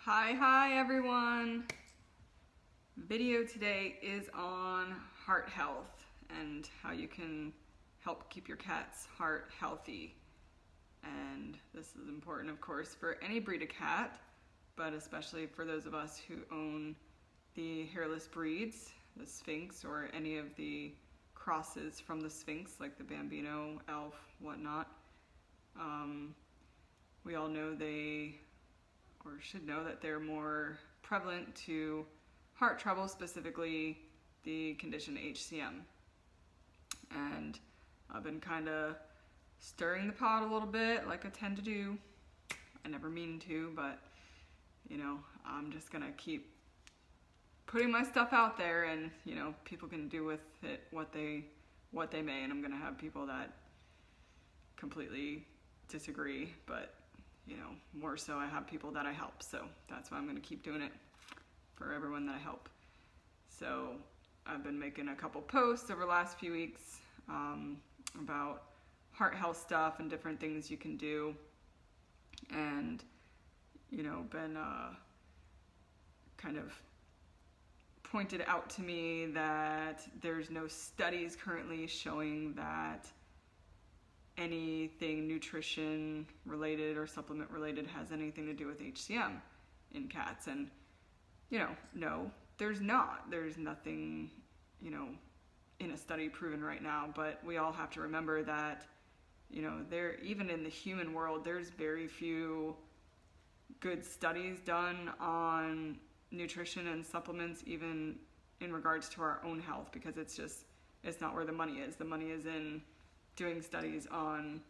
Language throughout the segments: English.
Hi everyone. Video today is on heart health and how you can help keep your cat's heart healthy. And this is important, of course, for any breed of cat, but especially for those of us who own the hairless breeds, the Sphynx or any of the crosses from the Sphynx, like the Bambino, Elf, whatnot. We all know or should know that they're more prevalent to heart trouble, specifically the condition HCM. And I've been kind of stirring the pot a little bit, like I tend to do. I never mean to, but you know, I'm just gonna keep putting my stuff out there, and you know, people can do with it what they may, and I'm gonna have people that completely disagree, but you know, more so I have people that I help, so that's why I'm going to keep doing it for everyone that I help. So I've been making a couple posts over the last few weeks about heart health stuff and different things you can do, and you know, been kind of pointed out to me that there's no studies currently showing that anything nutrition related or supplement related has anything to do with HCM in cats. And you know, no, there's not. There's nothing, you know, in a study proven right now, but we all have to remember that, you know, even in the human world, there's very few good studies done on nutrition and supplements, even in regards to our own health, because it's not where the money is. The money is in doing studies on,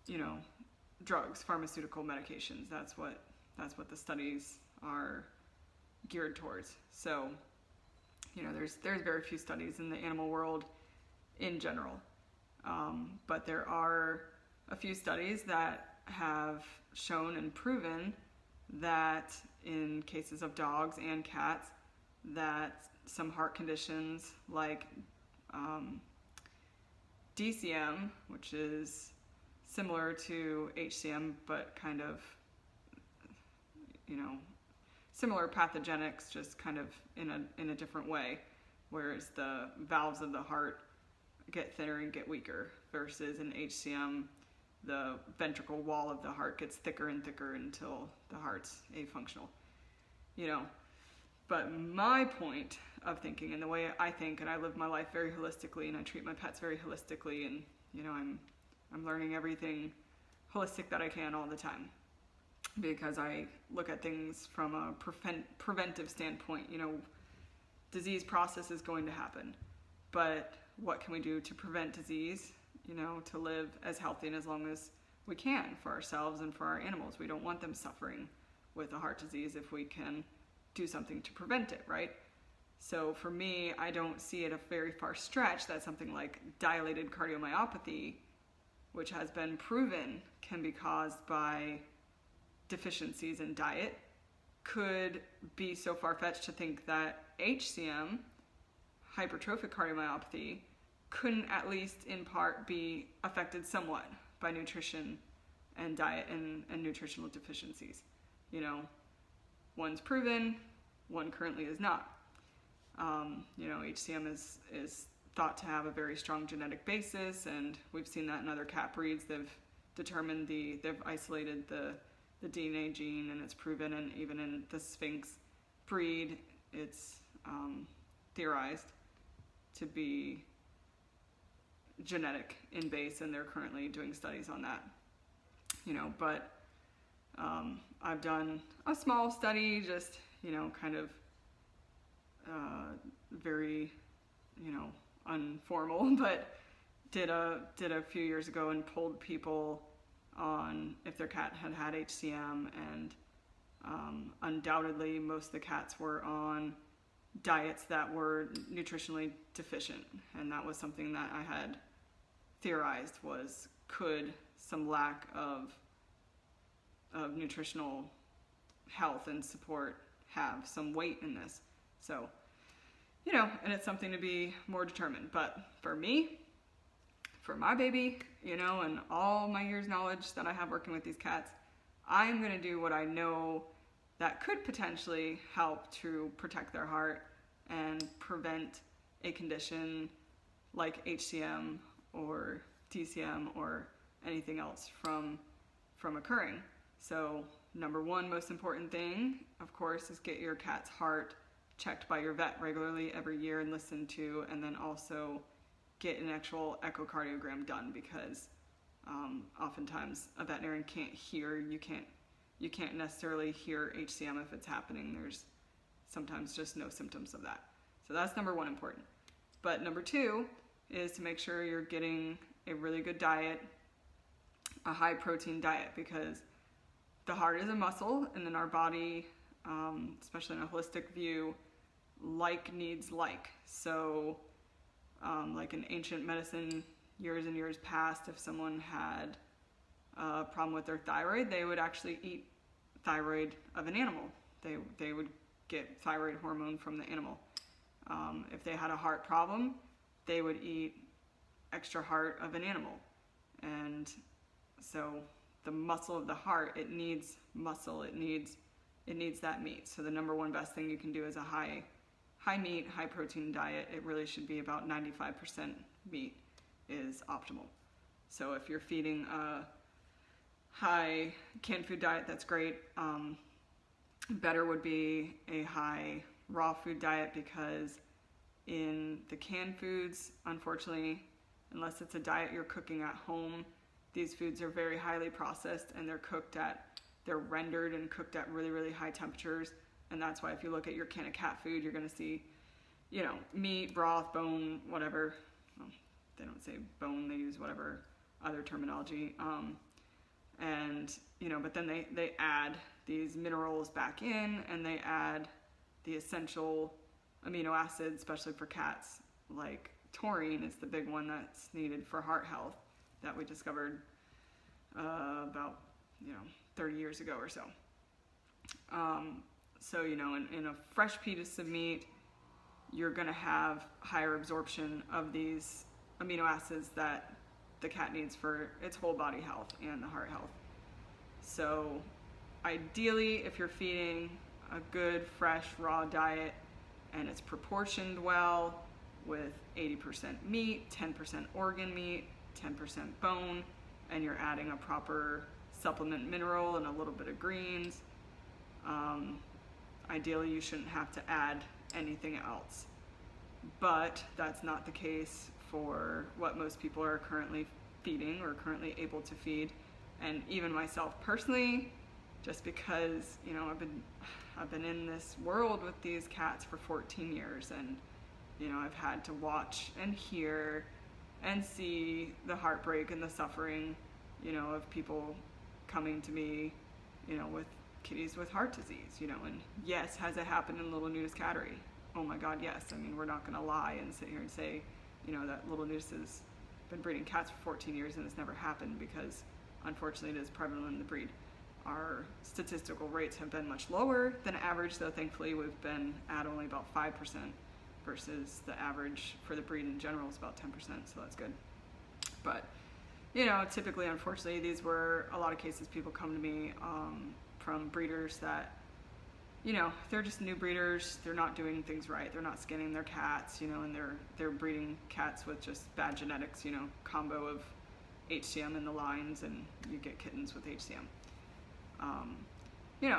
you know, drugs, pharmaceutical medications. That's what the studies are geared towards. So, you know, there's very few studies in the animal world in general, but there are a few studies that have shown and proven that in cases of dogs and cats, that some heart conditions like DCM, which is similar to HCM, but kind of, you know, similar pathogenics, just kind of in a different way, whereas the valves of the heart get thinner and get weaker, versus in HCM, the ventricle wall of the heart gets thicker and thicker until the heart's afunctional, you know. But my point of thinking, and the way I think, and I live my life very holistically, and I treat my pets very holistically, and you know, I'm learning everything holistic that I can all the time, because I look at things from a preventive standpoint. You know, disease process is going to happen, but what can we do to prevent disease, you know, to live as healthy and as long as we can for ourselves and for our animals? We don't want them suffering with a heart disease if we can do something to prevent it, right? So for me, I don't see it a very far stretch that something like dilated cardiomyopathy, which has been proven can be caused by deficiencies in diet, could be so far-fetched to think that HCM, hypertrophic cardiomyopathy, couldn't at least in part be affected somewhat by nutrition and diet and nutritional deficiencies. You know, one's proven, one currently is not. You know, HCM is thought to have a very strong genetic basis, and we've seen that in other cat breeds. They've determined they've isolated the DNA gene, and it's proven, and even in the Sphynx breed, it's theorized to be genetic in base, and they're currently doing studies on that. You know, but I've done a small study, just, you know, kind of very, you know, informal, but did a few years ago and polled people on if their cat had HCM, and undoubtedly most of the cats were on diets that were nutritionally deficient, and that was something that I had theorized was, could some lack of nutritional health and support have some weight in this? So, you know, and it's something to be more determined. But for me, for my baby, you know, and all my years knowledge that I have working with these cats, I'm going to do what I know that could potentially help to protect their heart and prevent a condition like HCM or DCM or anything else from occurring. So number one most important thing, of course, is get your cat's heart checked by your vet regularly every year and listened to, and then also get an actual echocardiogram done, because oftentimes a veterinarian can't hear, you can't necessarily hear HCM if it's happening. There's sometimes just no symptoms of that. So that's number one important. But number two is to make sure you're getting a really good diet, a high protein diet, because the heart is a muscle, and in our body, especially in a holistic view, like needs like. So like in ancient medicine, years and years past, if someone had a problem with their thyroid, they would actually eat thyroid of an animal. They would get thyroid hormone from the animal. If they had a heart problem, they would eat extra heart of an animal. And so the muscle of the heart, it needs muscle, it needs that meat. So the number one best thing you can do is a high meat, high protein diet. It really should be about 95% meat is optimal. So if you're feeding a high canned food diet, that's great. Better would be a high raw food diet, because in the canned foods, unfortunately, unless it's a diet you're cooking at home, these foods are very highly processed, and they're rendered and cooked at really, really high temperatures. And that's why if you look at your can of cat food, you're going to see, meat, broth, bone, whatever. Well, they don't say bone, they use whatever other terminology. But then they add these minerals back in, and they add the essential amino acids, especially for cats, like taurine is the big one that's needed for heart health, that we discovered about 30 years ago or so. So in a fresh piece of meat, you're going to have higher absorption of these amino acids that the cat needs for its whole body health and the heart health. So ideally, if you're feeding a good, fresh, raw diet and it's proportioned well with 80% meat, 10% organ meat, 10% bone, and you're adding a proper supplement mineral and a little bit of greens, ideally you shouldn't have to add anything else. But that's not the case for what most people are currently feeding or currently able to feed. And even myself personally, just because I've been in this world with these cats for 14 years, and I've had to watch and hear and see the heartbreak and the suffering of people coming to me with kitties with heart disease, and yes, has it happened in Little Nudist Cattery? Oh my God, yes. I mean, we're not going to lie and sit here and say that Little Nudist has been breeding cats for 14 years and it's never happened, because unfortunately it is prevalent in the breed. Our statistical rates have been much lower than average, though thankfully we've been at only about 5% versus the average for the breed in general is about 10%, so that's good. But typically, unfortunately, these were a lot of cases people come to me from breeders that they're just new breeders, they're not doing things right, they're not skinning their cats, and they're breeding cats with just bad genetics, combo of HCM in the lines, and you get kittens with HCM.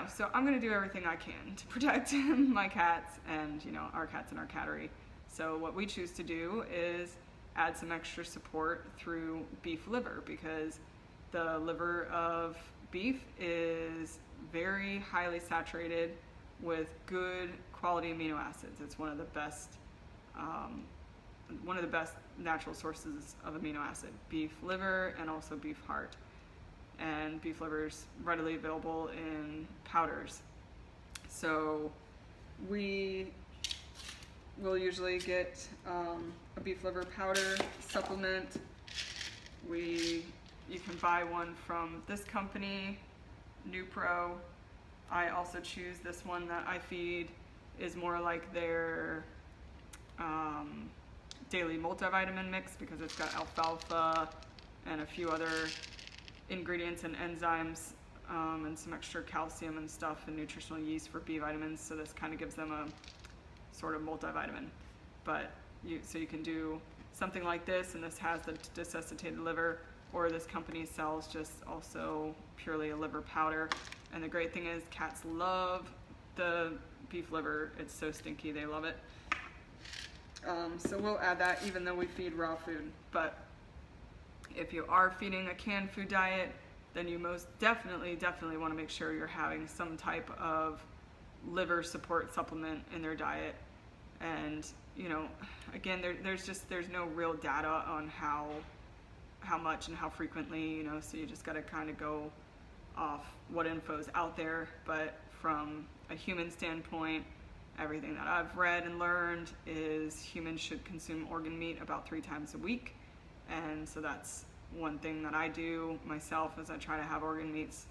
So I'm going to do everything I can to protect my cats and, our cats in our cattery. So what we choose to do is add some extra support through beef liver, because the liver of beef is very highly saturated with good quality amino acids. It's one of the best natural sources of amino acid, beef liver and also beef heart. And beef liver is readily available in powders. So we will usually get a beef liver powder supplement. You can buy one from this company, Nupro. I also choose this one that I feed is more like their daily multivitamin mix, because it's got alfalfa and a few other ingredients and enzymes and some extra calcium and stuff and nutritional yeast for B vitamins. So this kind of gives them a sort of multivitamin. But so you can do something like this, and this has the desiccated liver, or this company sells just also purely a liver powder. And the great thing is cats love the beef liver. It's so stinky, they love it. So we'll add that even though we feed raw food. But if you are feeding a canned food diet, then you most definitely want to make sure you're having some type of liver support supplement in their diet. And, you know, again, there's no real data on how much and how frequently, you know, so you just got to kind of go off what info's out there. But from a human standpoint, everything that I've read and learned is humans should consume organ meat about 3 times a week. And so that's one thing that I do myself, is I try to have organ meats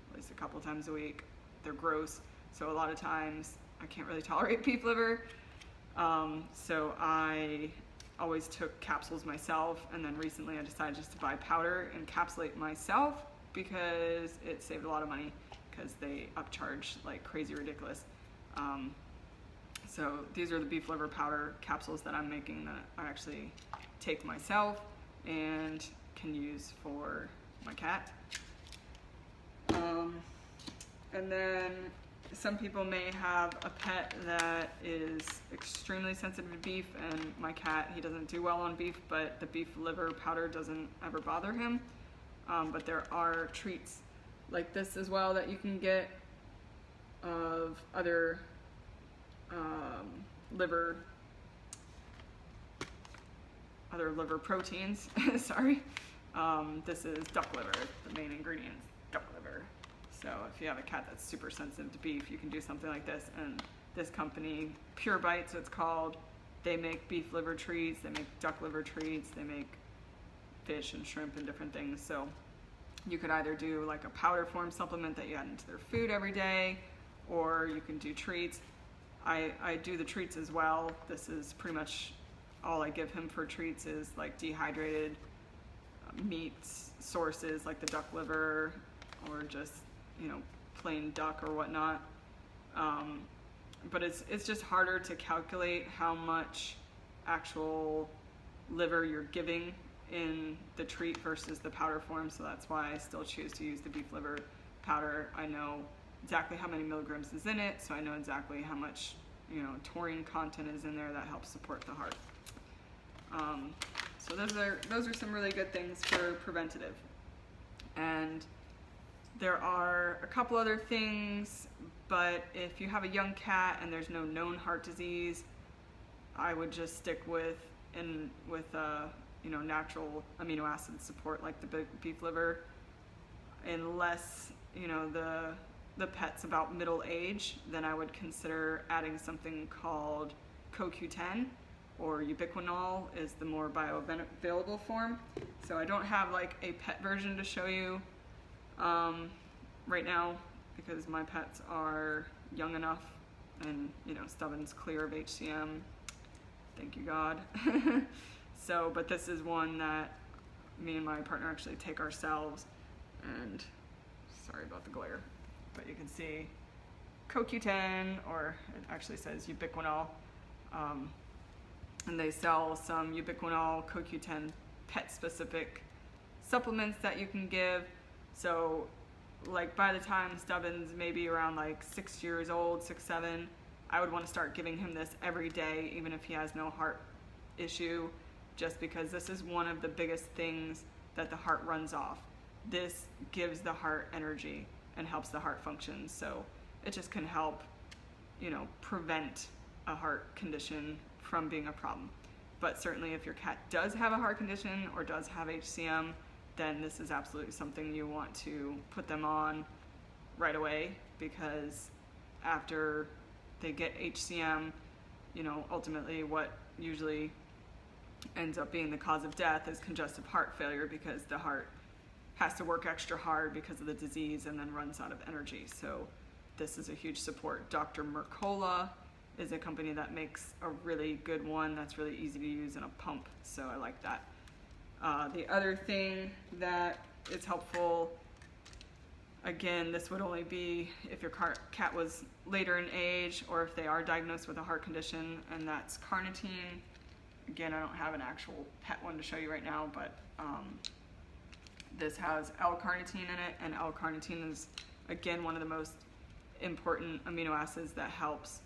at least a couple times a week. They're gross, so a lot of times I can't really tolerate beef liver. So I always took capsules myself, and then recently I decided just to buy powder and encapsulate myself because it saved a lot of money, because they upcharge like crazy ridiculous. So these are the beef liver powder capsules that I'm making that I actually take myself and can use for my cat. And then some people may have a pet that is extremely sensitive to beef, and my cat, he doesn't do well on beef, but the beef liver powder doesn't ever bother him. But there are treats like this as well that you can get of other liver proteins. Sorry. This is duck liver. The main ingredient is duck liver. So if you have a cat that's super sensitive to beef, you can do something like this. And this company, Pure Bites, it's called, they make beef liver treats, they make duck liver treats, they make fish and shrimp and different things. So you could either do like a powder form supplement that you add into their food every day, or you can do treats. I do the treats as well. This is pretty much all I give him for treats, is like dehydrated meat sources like the duck liver, or just, you know, plain duck or whatnot. But it's just harder to calculate how much actual liver you're giving in the treat versus the powder form, so that's why I still choose to use the beef liver powder. I know exactly how many milligrams is in it, so I know exactly how much, you know, taurine content is in there that helps support the heart. So those are some really good things for preventative. And there are a couple other things, but if you have a young cat and there's no known heart disease, I would just stick with you know, natural amino acid support like the beef liver, unless, you know, the pet's about middle age. Then I would consider adding something called CoQ10, or ubiquinol is the more bioavailable form. So I don't have like a pet version to show you right now, because my pets are young enough, and, you know, Stubborn's clear of HCM, thank you God. So, but this is one that me and my partner actually take ourselves, and sorry about the glare, but you can see CoQ10, or it actually says ubiquinol, and they sell some ubiquinol CoQ10 pet specific supplements that you can give. So like by the time Stubbins maybe around like 6 years old, 6, 7, I would want to start giving him this every day, even if he has no heart issue, just because this is one of the biggest things that the heart runs off. This gives the heart energy and helps the heart function. So it just can help, you know, prevent a heart condition from being a problem. But certainly if your cat does have a heart condition or does have HCM, then this is absolutely something you want to put them on right away, because after they get HCM, you know, ultimately what usually ends up being the cause of death is congestive heart failure, because the heart has to work extra hard because of the disease and then runs out of energy. So this is a huge support. Dr. Mercola is a company that makes a really good one that's really easy to use in a pump, so I like that. The other thing that is helpful Again, this would only be if your cat was later in age or if they are diagnosed with a heart condition, and that's carnitine. Again, I don't have an actual pet one to show you right now, but this has L-carnitine in it, and L-carnitine is, again, one of the most important amino acids that helps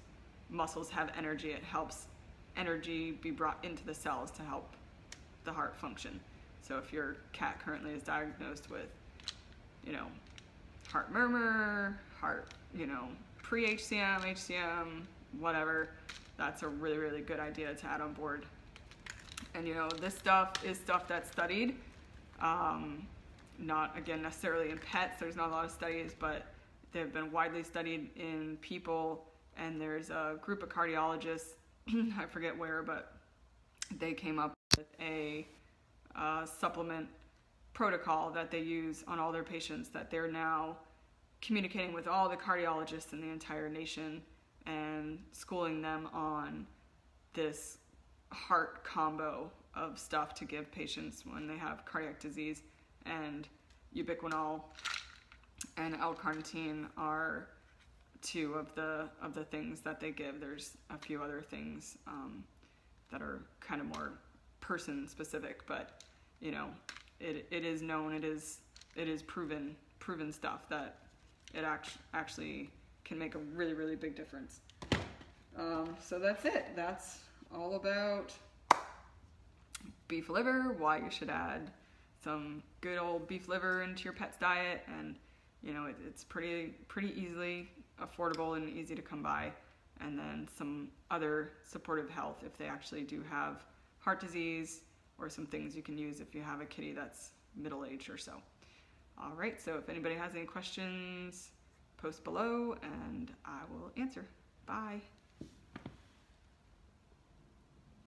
muscles have energy. It helps energy be brought into the cells to help the heart function. So if your cat currently is diagnosed with, you know, heart murmur, heart, you know, pre-HCM, HCM, whatever, that's a really, really good idea to add on board. And, you know, this stuff is stuff that's studied, not, again, necessarily in pets. There's not a lot of studies, but they've been widely studied in people, and there's a group of cardiologists, I forget where, but they came up with a supplement protocol that they use on all their patients that they're now communicating with all the cardiologists in the entire nation and schooling them on this heart combo of stuff to give patients when they have cardiac disease. And ubiquinol and L-carnitine are two of the things that they give. There's a few other things that are kind of more person specific, but you know, it is known, it is proven stuff that it actually can make a really, really big difference. So that's it. That's all about beef liver, why you should add some good old beef liver into your pet's diet, and you know, it's pretty easily affordable and easy to come by. And then some other supportive health if they actually do have heart disease, or some things you can use if you have a kitty that's middle-aged or so. All right, so if anybody has any questions, post below and I will answer. Bye.